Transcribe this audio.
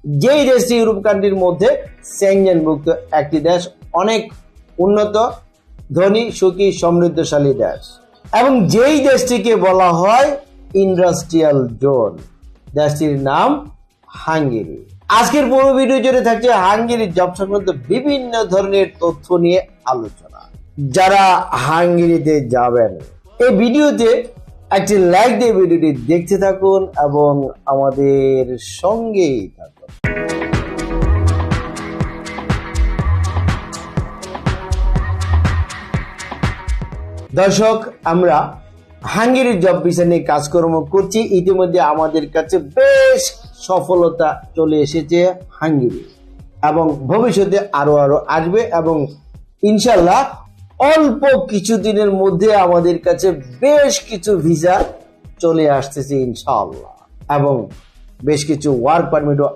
যেই দেশটি ইউরোপ কান্ট্রির মধ্যে সেনজেনভুক্ত একটি দেশ, অনেক উন্নত, ধনী, সুখী, সমৃদ্ধশালী দেশ, এবং যেই দেশটিকে বলা হয় ইন্ডাস্ট্রিয়াল জোন। দেশটির নাম হাঙ্গেরি। আজকের পুরো ভিডিও জুড়ে থাকছে হাঙ্গেরির জব সংক্রান্ত বিভিন্ন ধরনের তথ্য নিয়ে আলোচনা। যারা হাঙ্গেরিতে যাবেন, এই ভিডিওতে একটি লাইক দিয়ে ভিডিওটি দেখতে থাকুন এবং আমাদের সঙ্গেই থাকুন। দর্শক, আমরা হাঙ্গেরির জব ভিসা নিয়ে কাজকর্ম করছি। ইতিমধ্যে আমাদের কাছে বেশ সফলতা চলে এসেছে হাঙ্গেরি, এবং ভবিষ্যতে আরো আসবে, এবং ইনশাল্লাহ অল্প কিছুদিনের মধ্যে আমাদের কাছে বেশ কিছু ভিসা চলে আসতেছে ইনশাআল্লাহ, এবং বেশ কিছু ওয়ার্ক পারমিটও